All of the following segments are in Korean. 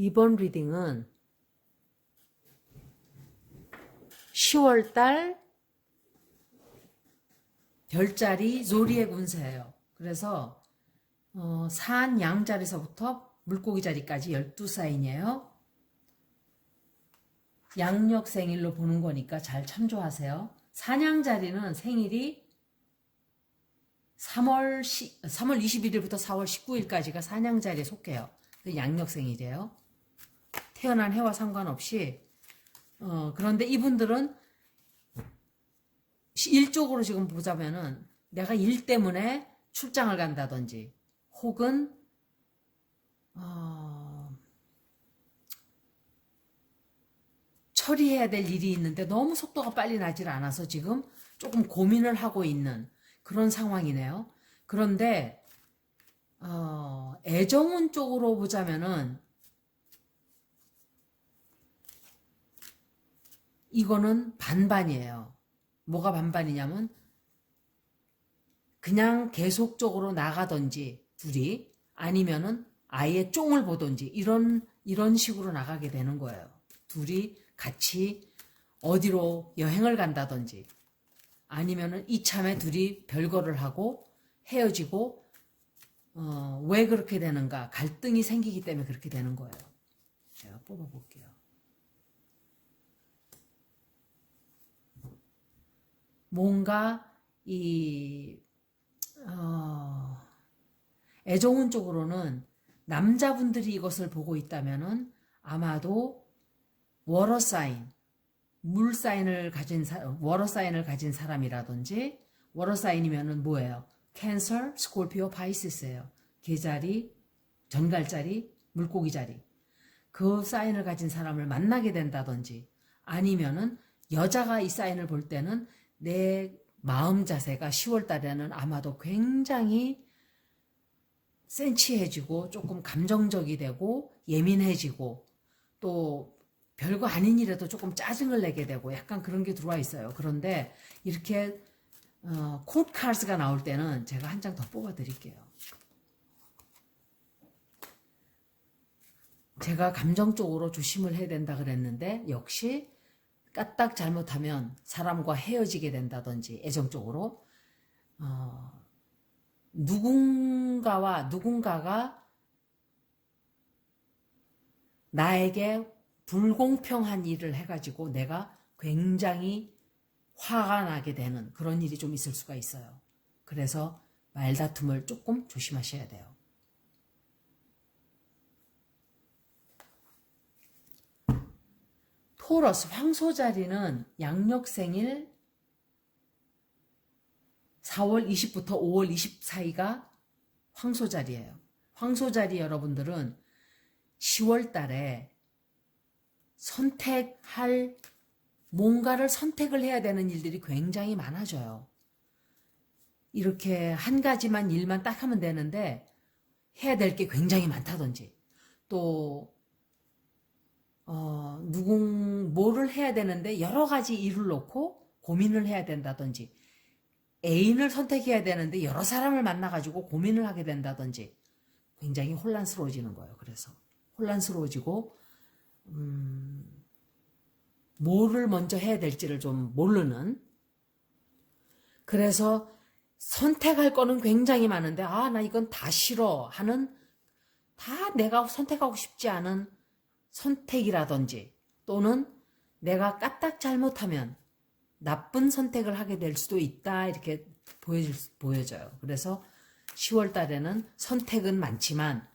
이번 리딩은 10월달 별자리 조리의 운세예요. 그래서 산 양자리서부터 물고기 자리까지 12사인이에요. 양력 생일로 보는 거니까 잘 참조하세요. 산양자리는 생일이 3월 21일부터 4월 19일까지가 산양자리에 속해요. 양력 생일이에요. 태어난 해와 상관없이. 그런데 이분들은 일적으로 지금 보자면은 내가 일 때문에 출장을 간다든지 혹은 처리해야 될 일이 있는데 너무 속도가 빨리 나질 않아서 지금 조금 고민을 하고 있는 그런 상황이네요. 그런데 애정운 쪽으로 보자면은 이거는 반반이에요. 뭐가 반반이냐면 그냥 계속적으로 나가든지 둘이 아니면은 아예 쫑을 보든지 이런 식으로 나가게 되는 거예요. 둘이 같이 어디로 여행을 간다든지 아니면은 이참에 둘이 별거를 하고 헤어지고 왜 그렇게 되는가 갈등이 생기기 때문에 그렇게 되는 거예요. 제가 뽑아볼게요. 뭔가 애정운 쪽으로는 남자분들이 이것을 보고 있다면은 아마도 워러 사인, 물 사인을 가진 워러 사인을 가진 사람이라든지 워러 사인이면은 뭐예요? 캔서, 스콜피오, 파이시스예요. 개자리, 전갈자리, 물고기 자리. 그 사인을 가진 사람을 만나게 된다든지 아니면은 여자가 이 사인을 볼 때는 내 마음 자세가 10월 달에는 아마도 굉장히 센치해지고 조금 감정적이 되고 예민해지고 또 별거 아닌 일에도 조금 짜증을 내게 되고 약간 그런 게 들어와 있어요. 그런데 이렇게 콜드 카드가 나올 때는 제가 한 장 더 뽑아 드릴게요. 제가 감정적으로 조심을 해야 된다 그랬는데 역시 까딱 잘못하면 사람과 헤어지게 된다든지 애정적으로 누군가가 나에게 불공평한 일을 해가지고 내가 굉장히 화가 나게 되는 그런 일이 좀 있을 수가 있어요. 그래서 말다툼을 조금 조심하셔야 돼요. 토러스 황소자리는 양력생일 4월 20부터 5월 20 사이가 황소자리예요. 황소자리 여러분들은 10월 달에 뭔가를 선택을 해야 되는 일들이 굉장히 많아져요. 이렇게 한 가지만 일만 딱 하면 되는데 해야 될 게 굉장히 많다든지 또 뭐를 해야 되는데 여러 가지 일을 놓고 고민을 해야 된다든지 애인을 선택해야 되는데 여러 사람을 만나가지고 고민을 하게 된다든지 굉장히 혼란스러워지는 거예요. 그래서 혼란스러워지고 뭐를 먼저 해야 될지를 좀 모르는 그래서 선택할 거는 굉장히 많은데 나 이건 다 싫어 하는 다 내가 선택하고 싶지 않은 선택이라든지 또는 내가 까딱 잘못하면 나쁜 선택을 하게 될 수도 있다 이렇게 보여져요. 그래서 10월 달에는 선택은 많지만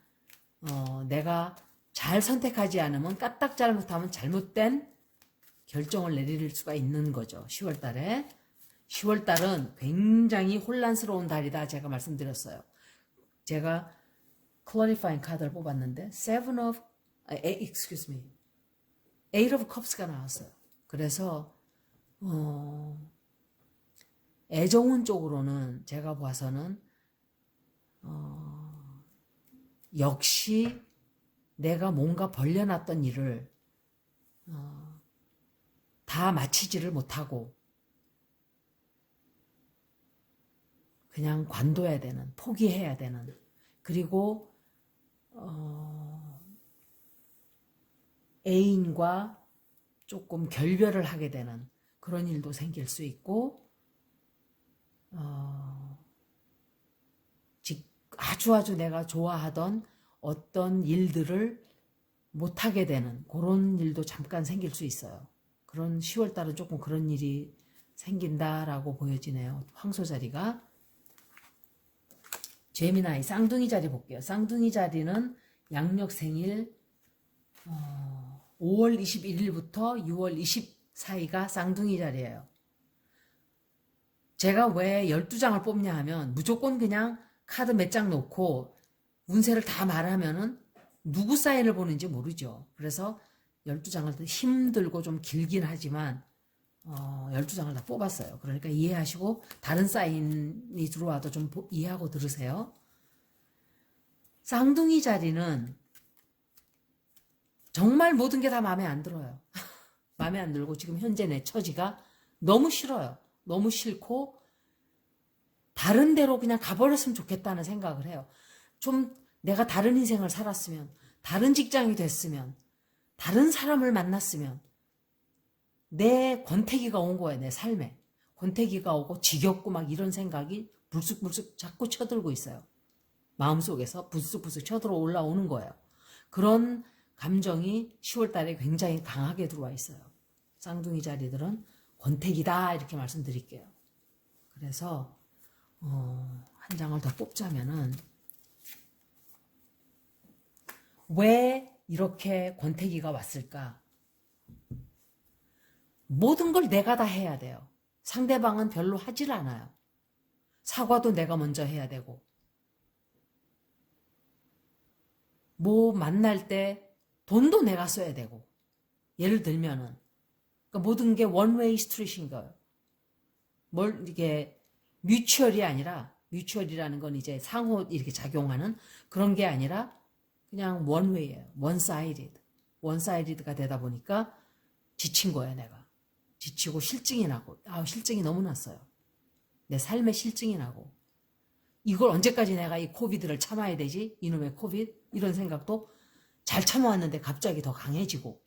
내가 잘 선택하지 않으면 까딱 잘못하면 잘못된 결정을 내릴 수가 있는 거죠. 10월 달에. 10월 달은 굉장히 혼란스러운 달이다 제가 말씀드렸어요. 제가 clarifying 카드를 뽑았는데 Eight of Cups가 나왔어요. 그래서 애정운 쪽으로는 제가 봐서는 역시 내가 뭔가 벌려놨던 일을 다 마치지를 못하고 그냥 관둬야 되는, 포기해야 되는 그리고 애인과 조금 결별을 하게 되는 그런 일도 생길 수 있고, 아주 내가 좋아하던 어떤 일들을 못하게 되는 그런 일도 잠깐 생길 수 있어요. 그런 10월달은 조금 그런 일이 생긴다라고 보여지네요. 황소자리가. 제미나이 쌍둥이 자리 볼게요. 쌍둥이 자리는 양력생일 5월 21일부터 6월 24일가 쌍둥이 자리예요. 제가 왜 12장을 뽑냐 하면 무조건 그냥 카드 몇 장 놓고 운세를 다 말하면은 누구 사인을 보는지 모르죠. 그래서 12장을 힘들고 좀 길긴 하지만 12장을 다 뽑았어요. 그러니까 이해하시고 다른 사인이 들어와도 좀 이해하고 들으세요. 쌍둥이 자리는 정말 모든 게 다 마음에 안 들어요. 마음에 안 들고 지금 현재 내 처지가 너무 싫어요. 너무 싫고 다른 데로 그냥 가버렸으면 좋겠다는 생각을 해요. 좀 내가 다른 인생을 살았으면, 다른 직장이 됐으면, 다른 사람을 만났으면 내 권태기가 온 거예요. 내 삶에. 권태기가 오고 지겹고 막 이런 생각이 불쑥불쑥 자꾸 쳐들고 있어요. 마음속에서 불쑥불쑥 쳐들어 올라오는 거예요. 그런 감정이 10월 달에 굉장히 강하게 들어와 있어요. 쌍둥이 자리들은 권태기다 이렇게 말씀드릴게요. 그래서 한 장을 더 뽑자면은 왜 이렇게 권태기가 왔을까? 모든 걸 내가 다 해야 돼요. 상대방은 별로 하질 않아요. 사과도 내가 먼저 해야 되고 뭐 만날 때 돈도 내가 써야 되고 예를 들면은 그러니까 모든 게 원웨이 스트릿인 거예요. 뭘 이게 뮤추얼이 아니라 뮤추얼이라는 건 이제 상호 이렇게 작용하는 그런 게 아니라 그냥 원웨이예요. 원사이디드. 원사이디드가 되다 보니까 지친 거예요, 내가. 지치고 실증이 나고 실증이 너무 났어요. 내 삶에 실증이 나고 이걸 언제까지 내가 이 코비드를 참아야 되지? 이놈의 코비드? 이런 생각도 잘 참아왔는데 갑자기 더 강해지고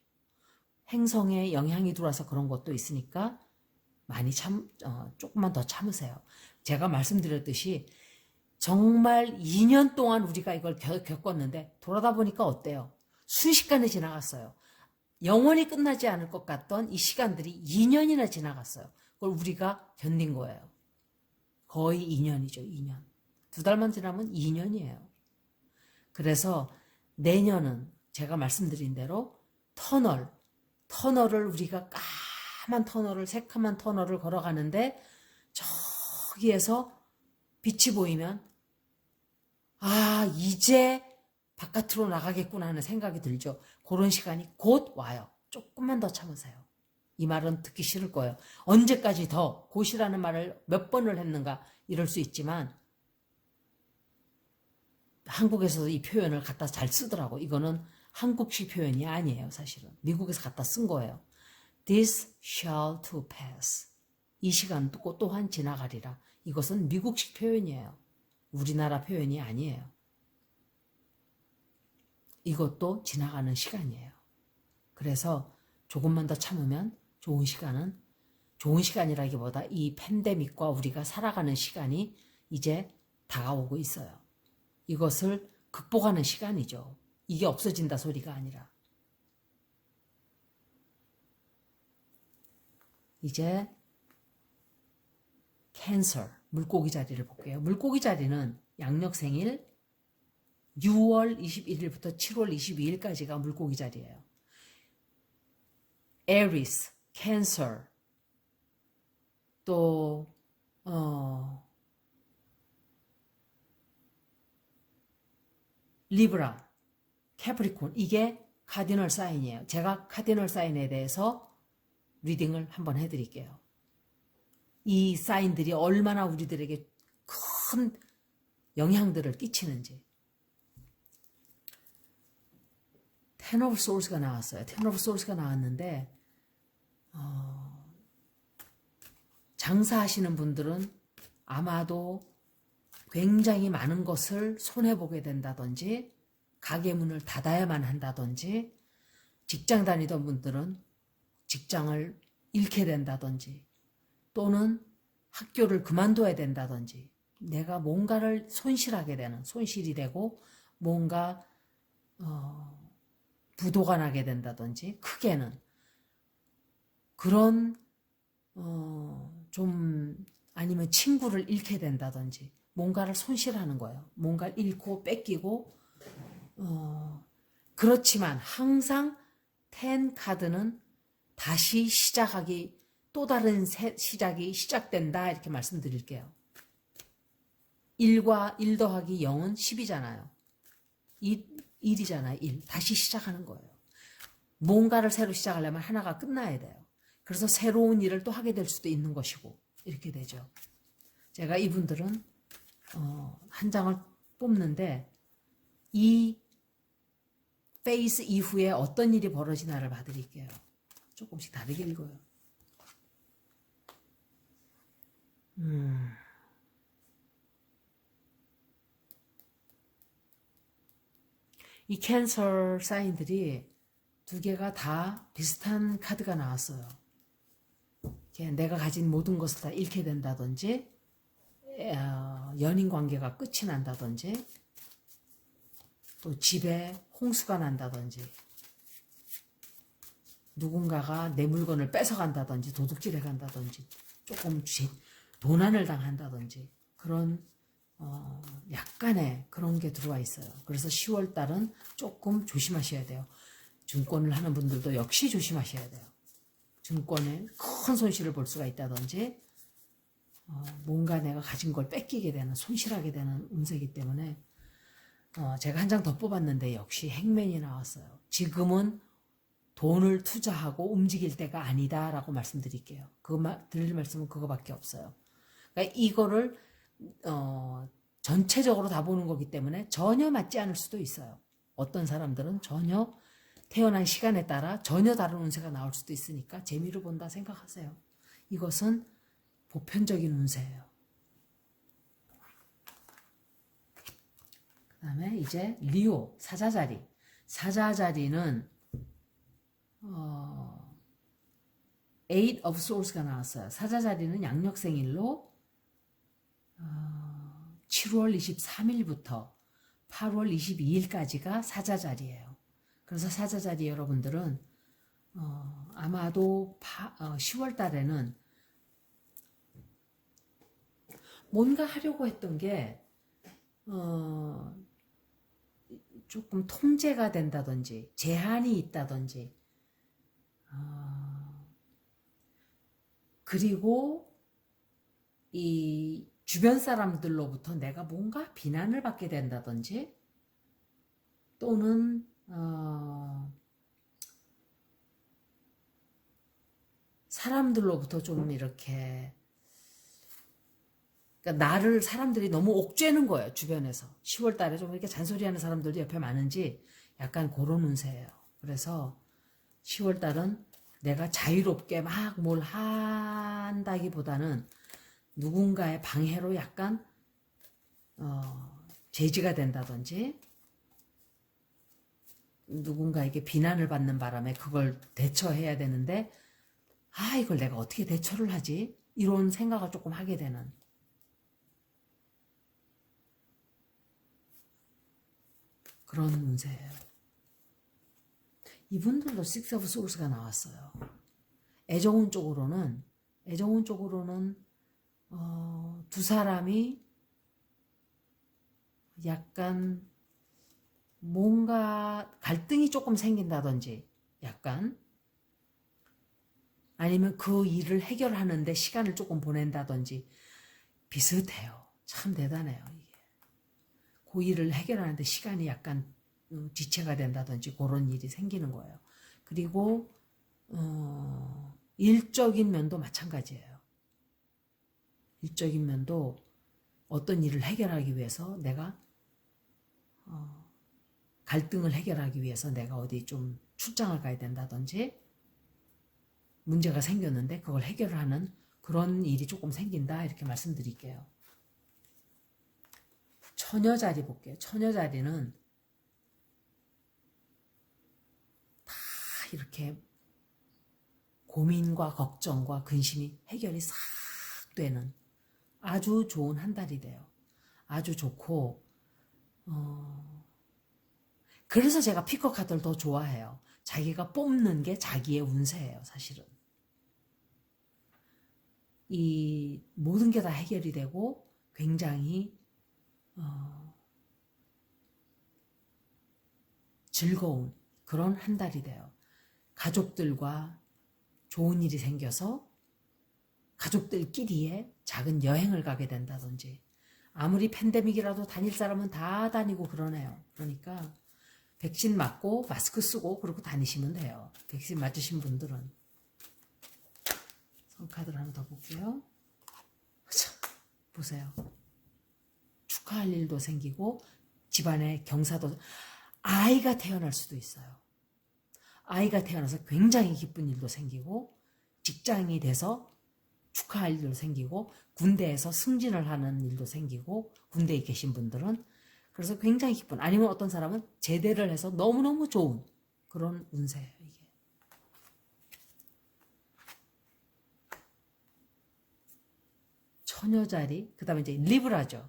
행성에 영향이 들어와서 그런 것도 있으니까 많이 조금만 더 참으세요. 제가 말씀드렸듯이 정말 2년 동안 우리가 이걸 겪었는데 돌아다 보니까 어때요? 순식간에 지나갔어요. 영원히 끝나지 않을 것 같던 이 시간들이 2년이나 지나갔어요. 그걸 우리가 견딘 거예요. 거의 2년이죠, 2년. 2달만 지나면 2년이에요. 그래서 내년은 제가 말씀드린 대로 터널을 우리가 까만 터널을, 새카만 터널을 걸어가는데 저기에서 빛이 보이면 이제 바깥으로 나가겠구나 하는 생각이 들죠. 그런 시간이 곧 와요. 조금만 더 참으세요. 이 말은 듣기 싫을 거예요. 언제까지 더 곧이라는 말을 몇 번을 했는가 이럴 수 있지만 한국에서도 이 표현을 갖다 잘 쓰더라고. 이거는 한국식 표현이 아니에요. 사실은 미국에서 갖다 쓴 거예요. This shall to pass. 이 시간 또한 지나가리라. 이것은 미국식 표현이에요. 우리나라 표현이 아니에요. 이것도 지나가는 시간이에요. 그래서 조금만 더 참으면 좋은 시간이라기보다 이 팬데믹과 우리가 살아가는 시간이 이제 다가오고 있어요. 이것을 극복하는 시간이죠. 이게 없어진다 소리가 아니라. 이제 캔서, 물고기 자리를 볼게요. 물고기 자리는 양력생일 6월 21일부터 7월 22일까지가 물고기 자리예요. 에리스, 캔서, 또 리브라, 캐프리콘, 이게 카디널 사인이에요. 제가 카디널 사인에 대해서 리딩을 한번 해드릴게요. 이 사인들이 얼마나 우리들에게 큰 영향들을 끼치는지. Ten of Swords가 나왔어요. Ten of Swords가 나왔는데 장사하시는 분들은 아마도 굉장히 많은 것을 손해보게 된다든지 가게 문을 닫아야만 한다든지 직장 다니던 분들은 직장을 잃게 된다든지 또는 학교를 그만둬야 된다든지 내가 뭔가를 손실하게 되는 손실이 되고 뭔가 부도가 나게 된다든지 크게는 그런 좀 아니면 친구를 잃게 된다든지 뭔가를 손실하는 거예요. 뭔가를 잃고 뺏기고 그렇지만 항상 10 카드는 다시 시작하기 또 다른 시작이 시작된다 이렇게 말씀드릴게요. 1과 1 더하기 0은 10이잖아요. 1이잖아요. 1. 다시 시작하는 거예요. 뭔가를 새로 시작하려면 하나가 끝나야 돼요. 그래서 새로운 일을 또 하게 될 수도 있는 것이고 이렇게 되죠. 제가 이분들은 한 장을 뽑는데 이 페이스 이후에 어떤 일이 벌어지나를 봐드릴게요. 조금씩 다르게 읽어요. 이 캔서 사인들이 두 개가 다 비슷한 카드가 나왔어요. 내가 가진 모든 것을 다 잃게 된다든지 연인 관계가 끝이 난다든지 또 집에 홍수가 난다든지 누군가가 내 물건을 뺏어간다든지 도둑질해 간다든지 조금 도난을 당한다든지 그런 약간의 그런 게 들어와 있어요. 그래서 10월 달은 조금 조심하셔야 돼요. 증권을 하는 분들도 역시 조심하셔야 돼요. 증권에 큰 손실을 볼 수가 있다든지 뭔가 내가 가진 걸 뺏기게 되는 손실하게 되는 운세이기 때문에 제가 한 장 더 뽑았는데 역시 행맨이 나왔어요. 지금은 돈을 투자하고 움직일 때가 아니다 라고 말씀드릴게요. 드릴 말씀은 그거밖에 없어요. 그러니까 이거를 전체적으로 다 보는 거기 때문에 전혀 맞지 않을 수도 있어요. 어떤 사람들은 전혀 태어난 시간에 따라 전혀 다른 운세가 나올 수도 있으니까 재미로 본다 생각하세요. 이것은 보편적인 운세예요. 그 다음에 이제 리오 사자자리. 사자자리는 Eight of Swords가 나왔어요. 사자자리는 양력생일로 7월 23일부터 8월 22일까지가 사자자리예요. 그래서 사자자리 여러분들은 아마도 10월 달에는 뭔가 하려고 했던 게 조금 통제가 된다든지 제한이 있다든지 그리고 이 주변 사람들로부터 내가 뭔가 비난을 받게 된다든지 또는 사람들로부터 좀 이렇게 그러니까 나를 사람들이 너무 옥죄는 거예요. 주변에서 10월 달에 좀 이렇게 잔소리하는 사람들도 옆에 많은지 약간 그런 운세예요. 그래서 10월 달은 내가 자유롭게 막 뭘 한다기보다는 누군가의 방해로 약간 제지가 된다든지 누군가에게 비난을 받는 바람에 그걸 대처해야 되는데 이걸 내가 어떻게 대처를 하지? 이런 생각을 조금 하게 되는 그런 운세예요. 이분들도 Six of Swords가 나왔어요. 애정운 쪽으로는 두 사람이 약간 뭔가 갈등이 조금 생긴다든지 약간 아니면 그 일을 해결하는데 시간을 조금 보낸다든지 비슷해요. 참 대단해요. 이게. 그 일을 해결하는데 시간이 약간 지체가 된다든지 그런 일이 생기는 거예요. 그리고 일적인 면도 마찬가지예요. 일적인 면도 어떤 일을 해결하기 위해서 내가 갈등을 해결하기 위해서 내가 어디 좀 출장을 가야 된다든지 문제가 생겼는데 그걸 해결하는 그런 일이 조금 생긴다 이렇게 말씀드릴게요. 처녀자리 볼게요. 처녀자리는 다 이렇게 고민과 걱정과 근심이 해결이 싹 되는 아주 좋은 한 달이 돼요. 아주 좋고 그래서 제가 피커 카드를 더 좋아해요. 자기가 뽑는 게 자기의 운세예요, 사실은. 이 모든 게 다 해결이 되고 굉장히 즐거운 그런 한 달이 돼요. 가족들과 좋은 일이 생겨서 가족들끼리의 작은 여행을 가게 된다든지 아무리 팬데믹이라도 다닐 사람은 다 다니고 그러네요. 그러니까 백신 맞고 마스크 쓰고 그러고 다니시면 돼요. 백신 맞으신 분들은. 성카드를 하나 더 볼게요. 자, 보세요. 축하할 일도 생기고 집안에 경사도 아이가 태어날 수도 있어요. 아이가 태어나서 굉장히 기쁜 일도 생기고 직장이 돼서 축하할 일도 생기고 군대에서 승진을 하는 일도 생기고 군대에 계신 분들은 그래서 굉장히 기쁜 아니면 어떤 사람은 제대를 해서 너무너무 좋은 그런 운세예요. 이게. 처녀자리 그 다음에 이제 리브라죠.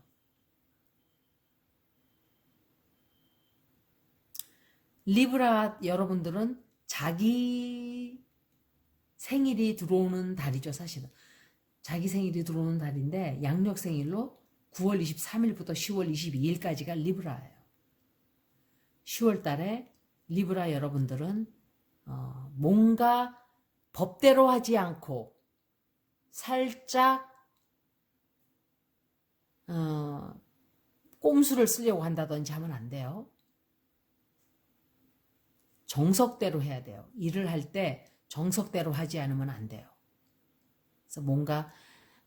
리브라 여러분들은 자기 생일이 들어오는 달이죠. 사실은 자기 생일이 들어오는 달인데 양력 생일로 9월 23일부터 10월 22일까지가 리브라예요. 10월 달에 리브라 여러분들은 뭔가 법대로 하지 않고 살짝 꼼수를 쓰려고 한다든지 하면 안 돼요. 정석대로 해야 돼요. 일을 할 때 정석대로 하지 않으면 안 돼요. 그래서 뭔가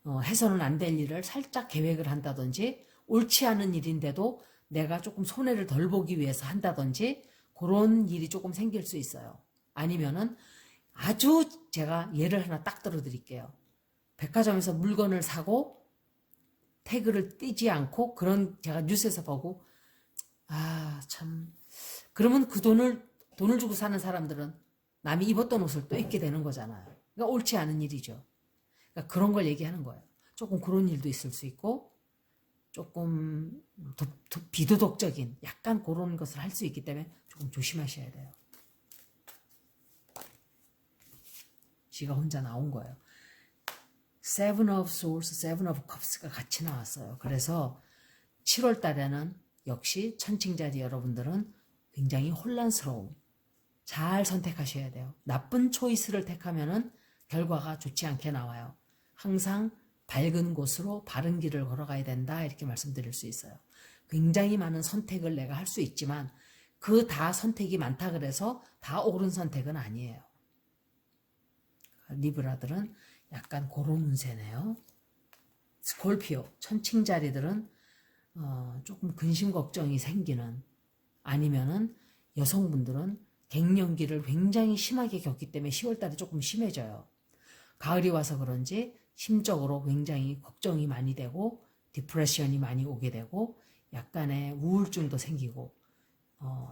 해서는 안 될 일을 살짝 계획을 한다든지 옳지 않은 일인데도 내가 조금 손해를 덜 보기 위해서 한다든지 그런 일이 조금 생길 수 있어요. 아니면은 아주 제가 예를 하나 딱 들어드릴게요. 백화점에서 물건을 사고 태그를 띄지 않고 그런 제가 뉴스에서 보고 참 그러면 그 돈을 주고 사는 사람들은 남이 입었던 옷을 또 입게 되는 거잖아요. 그러니까 옳지 않은 일이죠. 그러니까 그런 걸 얘기하는 거예요. 조금 그런 일도 있을 수 있고 조금 비도덕적인 약간 그런 것을 할 수 있기 때문에 조금 조심하셔야 돼요. 지가 혼자 나온 거예요. Seven of Swords, Seven of Cups가 같이 나왔어요. 그래서 7월 달에는 역시 천칭자리 여러분들은 굉장히 혼란스러움. 잘 선택하셔야 돼요. 나쁜 초이스를 택하면은 결과가 좋지 않게 나와요. 항상 밝은 곳으로 바른 길을 걸어가야 된다 이렇게 말씀드릴 수 있어요. 굉장히 많은 선택을 내가 할 수 있지만 그 다 선택이 많다 그래서 다 옳은 선택은 아니에요. 리브라들은 약간 그런 운세네요. 스콜피오, 천칭자리들은 조금 근심 걱정이 생기는 아니면은 여성분들은 갱년기를 굉장히 심하게 겪기 때문에 10월달에 조금 심해져요. 가을이 와서 그런지 심적으로 굉장히 걱정이 많이 되고 디프레션이 많이 오게 되고 약간의 우울증도 생기고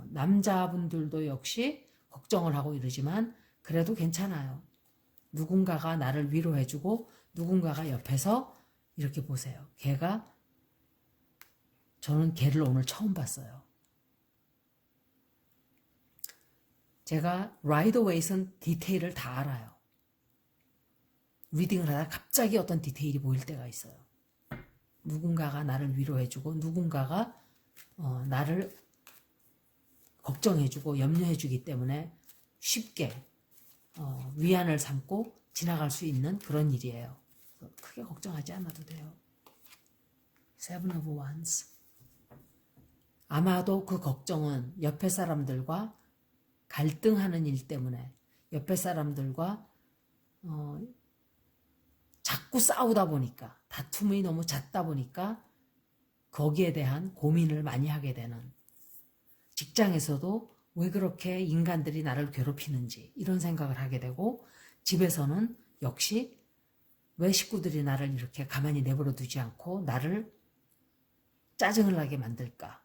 남자분들도 역시 걱정을 하고 이러지만 그래도 괜찮아요. 누군가가 나를 위로해주고 누군가가 옆에서 이렇게 보세요. 저는 걔를 오늘 처음 봤어요. 제가 라이더 웨이트는 디테일을 다 알아요. 리딩을 하다가 갑자기 어떤 디테일이 보일 때가 있어요. 누군가가 나를 위로해주고 누군가가 나를 걱정해주고 염려해주기 때문에 쉽게 위안을 삼고 지나갈 수 있는 그런 일이에요. 크게 걱정하지 않아도 돼요. Seven of Wands. 아마도 그 걱정은 옆에 사람들과 갈등하는 일 때문에 옆에 사람들과 자꾸 싸우다 보니까 다툼이 너무 잦다 보니까 거기에 대한 고민을 많이 하게 되는 직장에서도 왜 그렇게 인간들이 나를 괴롭히는지 이런 생각을 하게 되고 집에서는 역시 왜 식구들이 나를 이렇게 가만히 내버려 두지 않고 나를 짜증을 나게 만들까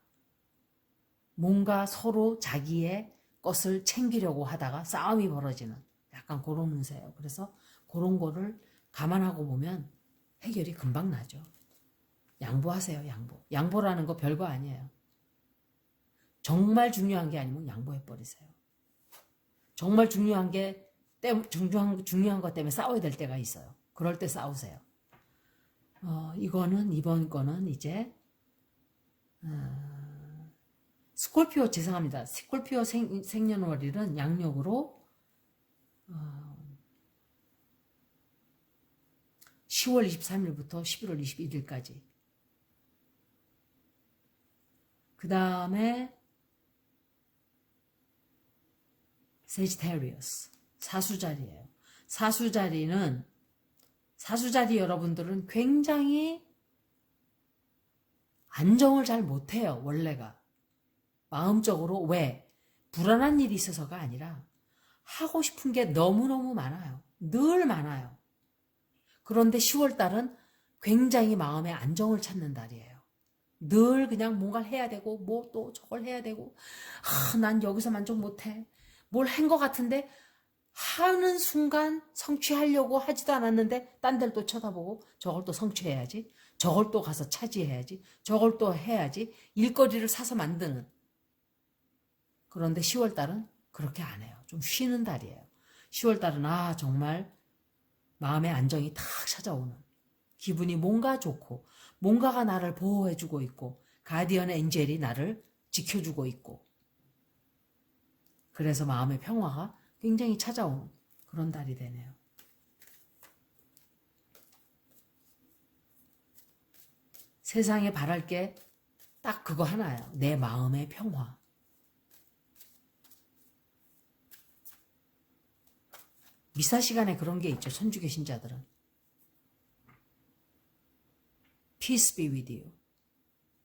뭔가 서로 자기의 것을 챙기려고 하다가 싸움이 벌어지는 약간 그런 운세예요. 그래서 그런 거를 감안하고 보면 해결이 금방 나죠. 양보하세요, 양보. 양보라는 거 별거 아니에요. 정말 중요한 게 아니면 양보해버리세요. 정말 중요한 것 때문에 싸워야 될 때가 있어요. 그럴 때 싸우세요. 이번 거는 이제, 스콜피오 죄송합니다. 스콜피오 생년월일은 양력으로 10월 23일부터 11월 21일까지. 그 다음에 세지테리어스 사수자리예요. 사수자리 여러분들은 굉장히 안정을 잘 못해요. 원래가 마음적으로. 왜? 불안한 일이 있어서가 아니라 하고 싶은 게 너무너무 많아요. 늘 많아요. 그런데 10월달은 굉장히 마음의 안정을 찾는 달이에요. 늘 그냥 뭔가를 해야 되고 뭐 또 저걸 해야 되고 난 여기서 만족 못해. 뭘 한 것 같은데 하는 순간 성취하려고 하지도 않았는데 딴 데를 또 쳐다보고 저걸 또 성취해야지. 저걸 또 가서 차지해야지. 저걸 또 해야지. 일거리를 사서 만드는. 그런데 10월달은 그렇게 안 해요. 좀 쉬는 달이에요. 10월달은 정말 마음의 안정이 탁 찾아오는. 기분이 뭔가 좋고 뭔가가 나를 보호해주고 있고 가디언 엔젤이 나를 지켜주고 있고 그래서 마음의 평화가 굉장히 찾아오는 그런 달이 되네요. 세상에 바랄 게 딱 그거 하나예요. 내 마음의 평화. 미사 시간에 그런 게 있죠. 천주교 신자들은. Peace be with you.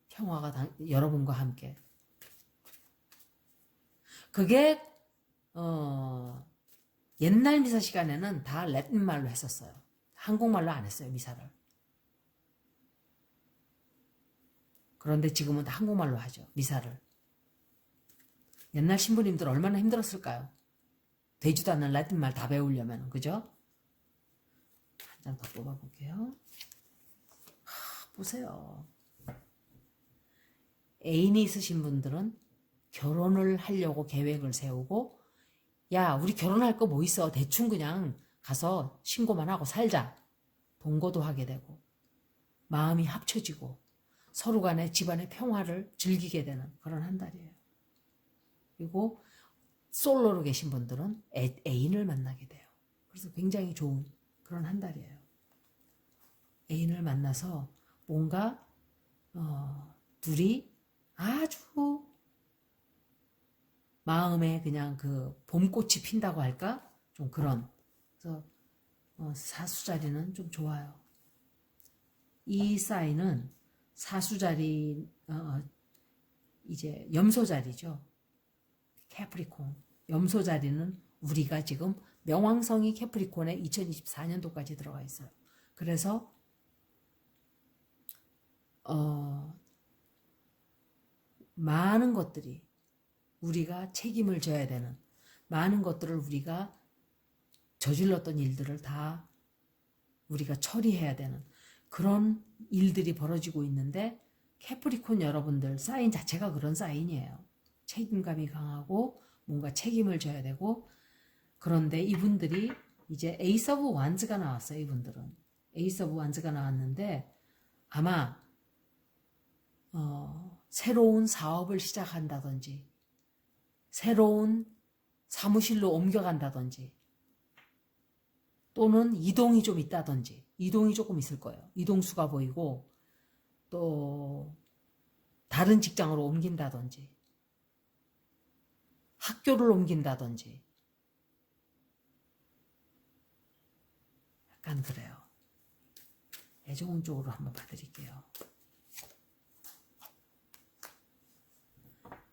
평화가 여러분과 함께. 그게 옛날 미사 시간에는 다 라틴 말로 했었어요. 한국말로 안 했어요. 미사를. 그런데 지금은 다 한국말로 하죠. 미사를. 옛날 신부님들 얼마나 힘들었을까요? 되지도 않는 라틴 말 다 배우려면. 그죠? 한 장 더 뽑아볼게요. 보세요. 애인이 있으신 분들은 결혼을 하려고 계획을 세우고 야 우리 결혼할 거 뭐 있어. 대충 그냥 가서 신고만 하고 살자. 동거도 하게 되고 마음이 합쳐지고 서로 간에 집안의 평화를 즐기게 되는 그런 한 달이에요. 그리고 솔로로 계신 분들은 애인을 만나게 돼요. 그래서 굉장히 좋은 그런 한 달이에요. 애인을 만나서 뭔가 둘이 아주 마음에 그냥 그 봄꽃이 핀다고 할까? 좀 그런. 그래서 사수자리는 좀 좋아요. 이 사인은 사수자리 이제 염소자리죠. 캐프리콘. 염소자리는 우리가 지금 명왕성이 캐프리콘에 2024년도까지 들어가 있어요. 그래서 많은 것들이 우리가 책임을 져야 되는 많은 것들을 우리가 저질렀던 일들을 다 우리가 처리해야 되는 그런 일들이 벌어지고 있는데 캐프리콘 여러분들 사인 자체가 그런 사인이에요. 책임감이 강하고 뭔가 책임을 져야 되고 그런데 이분들이 이제 에이스 오브 완즈가 나왔어요. 이분들은 에이스 오브 완즈가 나왔는데 아마 새로운 사업을 시작한다든지 새로운 사무실로 옮겨간다든지 또는 이동이 좀 있다든지 이동이 조금 있을 거예요. 이동수가 보이고 또 다른 직장으로 옮긴다든지 학교를 옮긴다든지 약간 그래요. 애정운 쪽으로 한번 봐드릴게요.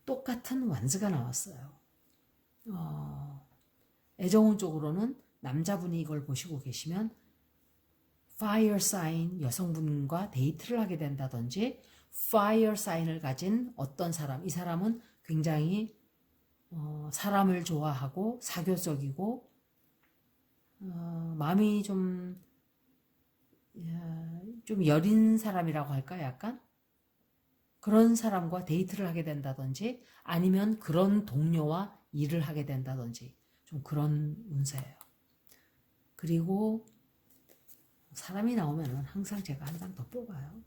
똑같은 완즈가 나왔어요. 애정운 쪽으로는 남자분이 이걸 보시고 계시면 fire sign 여성분과 데이트를 하게 된다든지 fire sign을 가진 어떤 사람, 이 사람은 굉장히 사람을 좋아하고 사교적이고 마음이 좀 여린 사람이라고 할까 약간 그런 사람과 데이트를 하게 된다든지 아니면 그런 동료와 일을 하게 된다든지 좀 그런 운세예요. 그리고 사람이 나오면 항상 제가 한 장 더 뽑아요.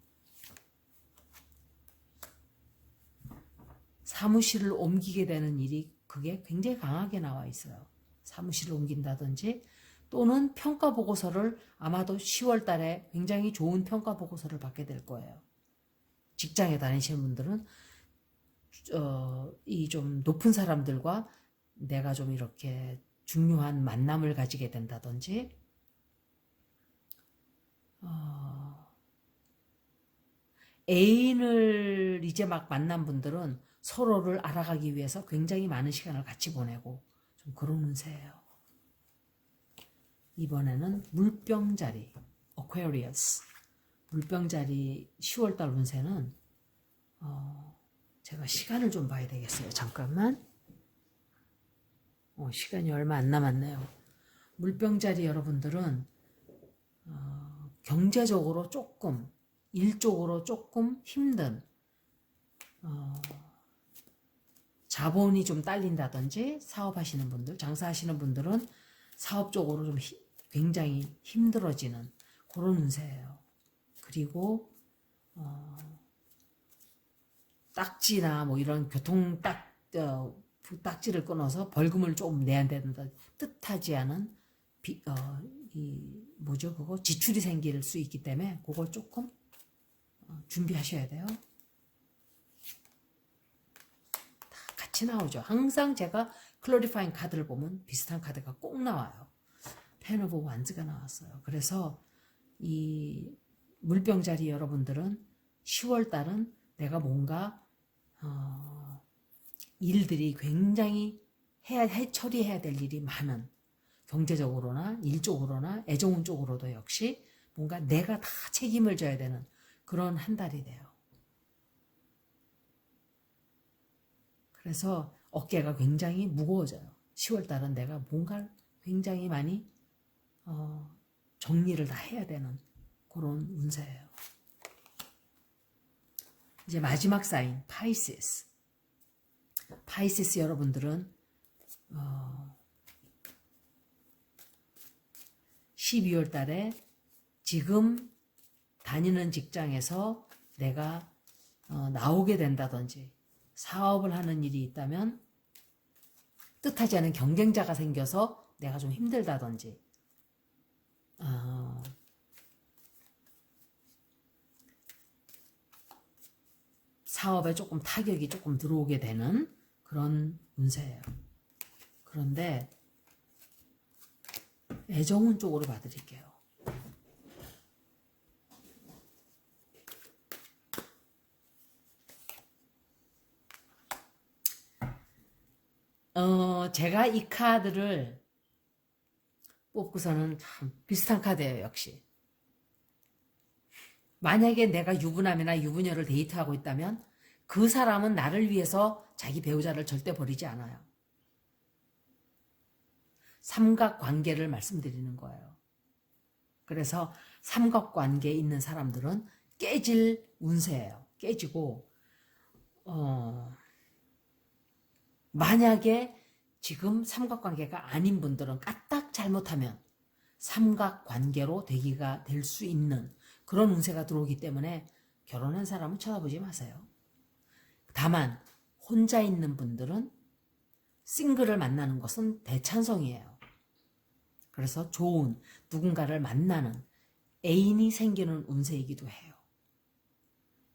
사무실을 옮기게 되는 일이 그게 굉장히 강하게 나와 있어요. 사무실을 옮긴다든지 또는 평가 보고서를 아마도 10월 달에 굉장히 좋은 평가 보고서를 받게 될 거예요. 직장에 다니시는 분들은 이 좀 높은 사람들과 내가 좀 이렇게 중요한 만남을 가지게 된다든지 애인을 이제 막 만난 분들은 서로를 알아가기 위해서 굉장히 많은 시간을 같이 보내고 좀 그런 운세예요. 이번에는 물병자리, Aquarius. 물병자리 10월달 운세는 제가 시간을 좀 봐야 되겠어요. 잠깐만. 시간이 얼마 안 남았네요. 물병자리 여러분들은 경제적으로 조금, 일적으로 조금 힘든 자본이 좀 딸린다든지 사업하시는 분들, 장사하시는 분들은 사업적으로 좀 굉장히 힘들어지는 그런 운세예요. 그리고 딱지나 뭐 이런 딱지를 끊어서 벌금을 좀 내야 된다 뜻하지 않은 뭐죠 그거 지출이 생길 수 있기 때문에 그걸 조금 준비하셔야 돼요. 다 같이 나오죠. 항상 제가 클래리파잉 카드를 보면 비슷한 카드가 꼭 나와요. 펜 오브 완즈가 나왔어요. 그래서 이 물병자리 여러분들은 10월 달은 내가 뭔가 일들이 굉장히 처리해야 될 일이 많은 경제적으로나 일적으로나 애정운 쪽으로도 역시 뭔가 내가 다 책임을 져야 되는 그런 한 달이 돼요. 그래서 어깨가 굉장히 무거워져요. 10월 달은 내가 뭔가 굉장히 많이 정리를 다 해야 되는 그런 운세예요. 이제 마지막 사인 파이시스. 파이시스 여러분들은 12월 달에 지금 다니는 직장에서 내가 나오게 된다든지 사업을 하는 일이 있다면 뜻하지 않은 경쟁자가 생겨서 내가 좀 힘들다든지 사업에 조금 타격이 조금 들어오게 되는 그런 운세예요. 그런데 애정운 쪽으로 봐드릴게요. 제가 이 카드를 뽑고서는 참 비슷한 카드예요, 역시. 만약에 내가 유부남이나 유부녀를 데이트하고 있다면 그 사람은 나를 위해서 자기 배우자를 절대 버리지 않아요. 삼각관계를 말씀드리는 거예요. 그래서 삼각관계에 있는 사람들은 깨질 운세예요. 깨지고 만약에 지금 삼각관계가 아닌 분들은 까딱 잘못하면 삼각관계로 되기가 될 수 있는 그런 운세가 들어오기 때문에 결혼한 사람은 쳐다보지 마세요. 다만 혼자 있는 분들은 싱글을 만나는 것은 대찬성이에요. 그래서 좋은 누군가를 만나는 애인이 생기는 운세이기도 해요.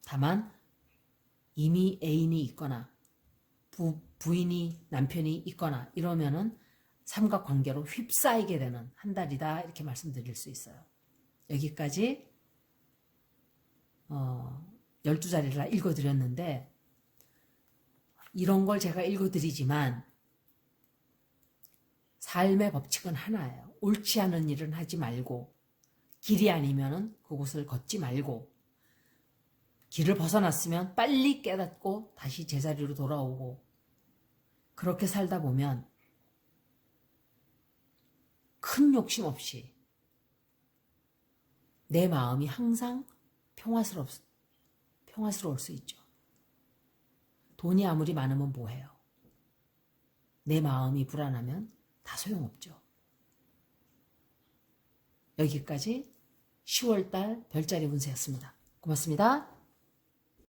다만 이미 애인이 있거나 부인이 남편이 있거나 이러면은 삼각관계로 휩싸이게 되는 한 달이다 이렇게 말씀드릴 수 있어요. 여기까지 12자리를 읽어드렸는데 이런 걸 제가 읽어드리지만 삶의 법칙은 하나예요. 옳지 않은 일은 하지 말고 길이 아니면 그곳을 걷지 말고 길을 벗어났으면 빨리 깨닫고 다시 제자리로 돌아오고 그렇게 살다 보면 큰 욕심 없이 내 마음이 항상 평화스러울 수 있죠. 돈이 아무리 많으면 뭐해요? 내 마음이 불안하면 다 소용없죠. 여기까지 10월달 별자리 운세였습니다. 고맙습니다.